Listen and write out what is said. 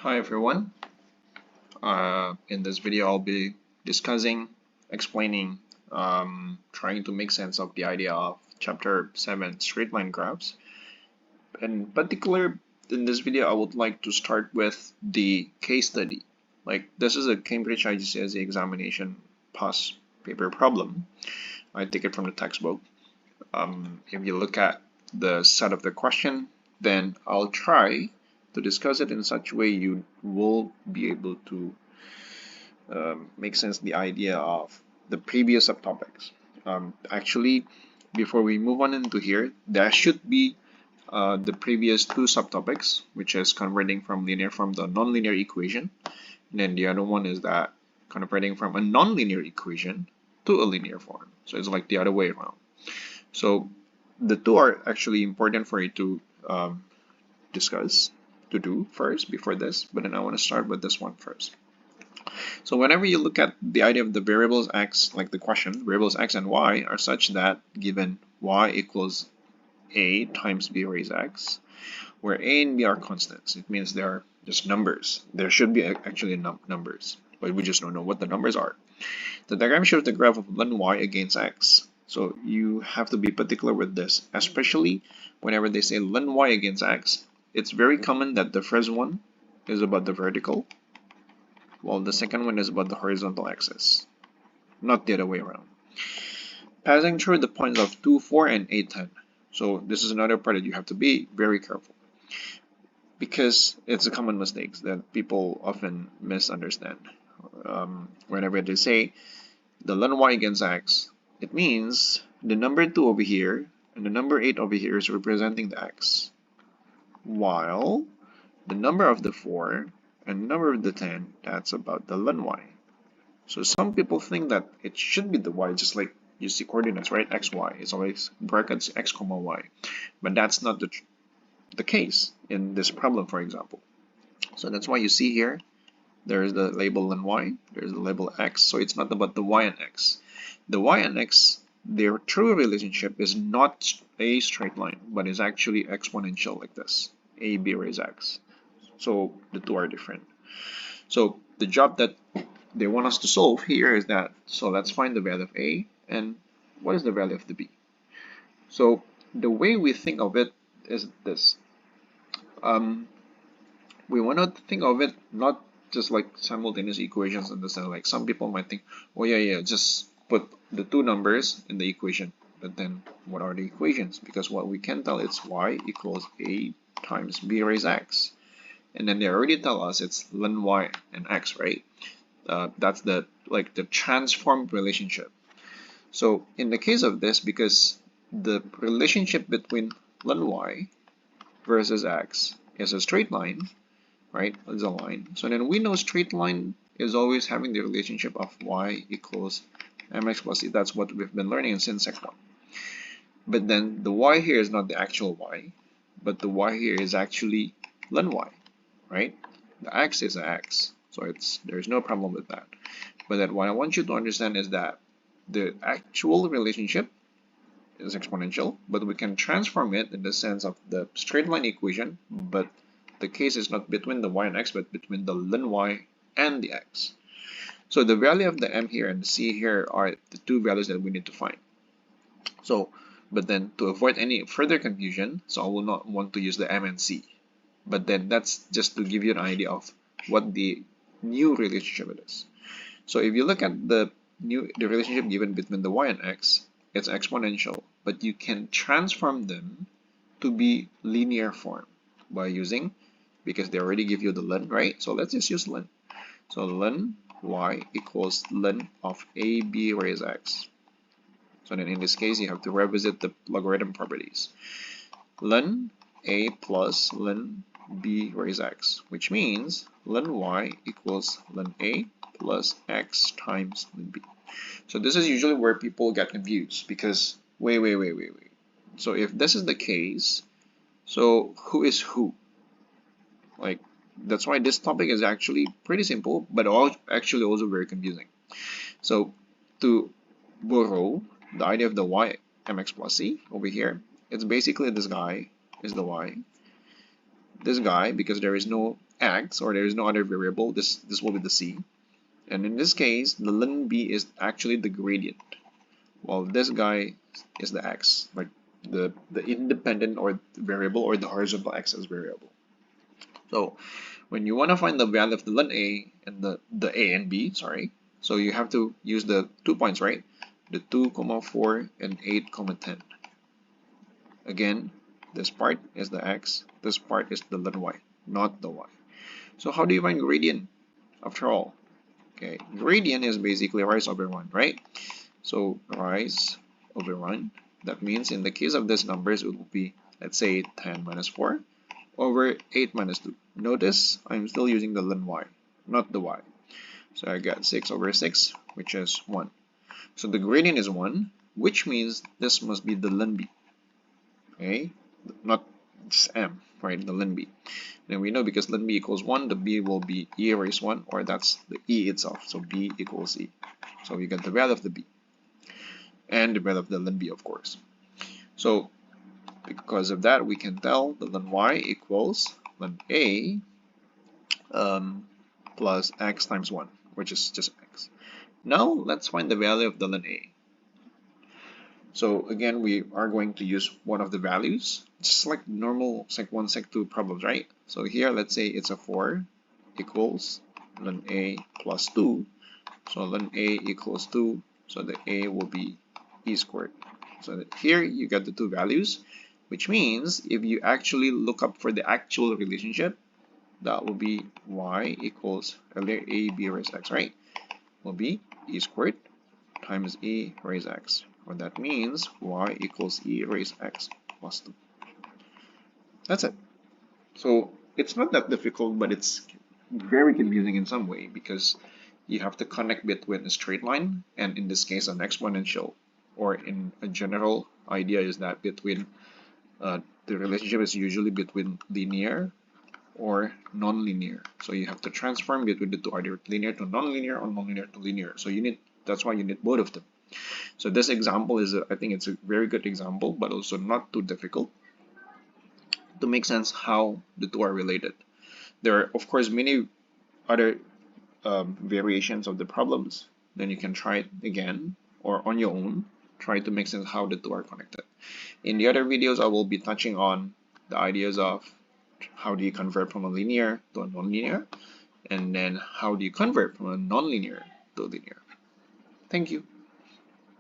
Hi everyone. In this video, I'll be discussing, explaining, trying to make sense of the idea of Chapter 7, straight line graphs. In particular, in this video, I would like to start with the case study. Like, this is a Cambridge IGCSE examination past paper problem. I take it from the textbook. If you look at the set of the question, then I'll try to discuss it in such a way you will be able to make sense the idea of the previous subtopics. Actually, before we move on into here, there should be the previous two subtopics, which is converting from linear form to a nonlinear equation. And then the other one is that converting from a nonlinear equation to a linear form. So it's like the other way around. So the two are actually important for you to discuss, to do first before this, but then I want to start with this one first. So whenever you look at the idea of the variables x, like the question, variables x and y are such that given y equals a times b raised x, where a and b are constants, it means they are just numbers. There should be actually numbers, but we just don't know what the numbers are. The diagram shows the graph of ln y against x. So you have to be particular with this, especially whenever they say ln y against x. It's very common that the first one is about the vertical, while the second one is about the horizontal axis, not the other way around. Passing through the points of 2, 4, and 8, 10. So this is another part that you have to be very careful, because it's a common mistake that people often misunderstand. Whenever they say the ln y against x, it means the number 2 over here and the number 8 over here is representing the x, while the number of the 4 and the number of the 10, that's about the ln y. So some people think that it should be the y, just like you see coordinates, right? X, y. It's always brackets x, comma, y. But that's not the case in this problem, for example. So that's why you see here, there's the label ln y, there's the label x, so it's not about the y and x. The y and x, their true relationship is not a straight line, but is actually exponential like this, a b raised x. So the two are different. So the job that they want us to solve here is that, so let's find the value of a and what is the value of the b. So the way we think of it is this. We want to think of it not just like simultaneous equations in the sense like some people might think, oh yeah, just put the two numbers in the equation. But then what are the equations? Because what we can tell is y equals a times b raised x. And then they already tell us it's ln y and x, right? That's the transformed relationship. So in the case of this, because the relationship between ln y versus x is a straight line, right? It's a line. So then we know straight line is always having the relationship of y equals mx plus c. That's what we've been learning in sensec 1. But then the y here is not the actual y, but the y here is actually ln y, right? The x is an x, so there's no problem with that. But then what I want you to understand is that the actual relationship is exponential, but we can transform it in the sense of the straight line equation, but the case is not between the y and x, but between the ln y and the x. So the value of the m here and the c here are the two values that we need to find. So, but then to avoid any further confusion, so I will not want to use the m and c. But then that's just to give you an idea of what the new relationship is. So if you look at the relationship given between the y and x, it's exponential, but you can transform them to be linear form by using, because they already give you the ln, right? So let's just use ln. So ln y equals ln of a b raised x. So then in this case, you have to revisit the logarithm properties. Ln a plus ln b raised x, which means ln y equals ln a plus x times ln b. So this is usually where people get confused, because wait. So if this is the case, so who is who? Like, that's why this topic is actually pretty simple, but actually also very confusing. So to borrow the idea of the y mx plus c over here, it's basically this guy is the y. this guy, because there is no x or there is no other variable, this will be the c. And in this case, the ln b is actually the gradient, while this guy is the x, like the independent or variable or the horizontal axis variable. So when you want to find the value of the ln a and the a and b, sorry, so you have to use the 2 points, right? The 2, 4 and 8, 10. Again, this part is the x, this part is the ln y, not the y. So how do you find gradient after all? Okay, gradient is basically rise over 1, right? So rise over 1, that means in the case of these numbers, it will be, let's say, 10 minus 4 over 8 minus 2. Notice I'm still using the ln y, not the y. So I got 6 over 6, which is 1. So the gradient is 1, which means this must be the ln b. Okay, not just m, right? The ln b. Then we know because ln b equals 1, the b will be e raised 1, or that's the e itself. So b equals e. So we get the value of the b. And the value of the ln b, of course. So because of that, we can tell the ln y equals ln a plus x times 1, which is just x. Now let's find the value of the ln a. So again, we are going to use one of the values, just like normal sec1, sec2 problems, right? So here, let's say it's a 4 equals ln a plus 2. So ln a equals 2, so the a will be e squared. So here you get the two values, which means if you actually look up for the actual relationship, that will be y equals earlier a b raised x, right? Will be e squared times e raised x. Or that means y equals e raised x plus 2. That's it. So it's not that difficult, but it's very confusing in some way because you have to connect between a straight line and in this case an exponential, or in a general idea is that between the relationship is usually between linear or non-linear. So you have to transform between the two, either linear to non-linear or non-linear to linear. So that's why you need both of them. So this example is, I think it's a very good example, but also not too difficult to make sense how the two are related. There are, of course, many other variations of the problems. Then you can try it again or on your own, try to make sense how the two are connected. In the other videos, I will be touching on the ideas of how do you convert from a linear to a non-linear, and then how do you convert from a non-linear to linear. Thank you.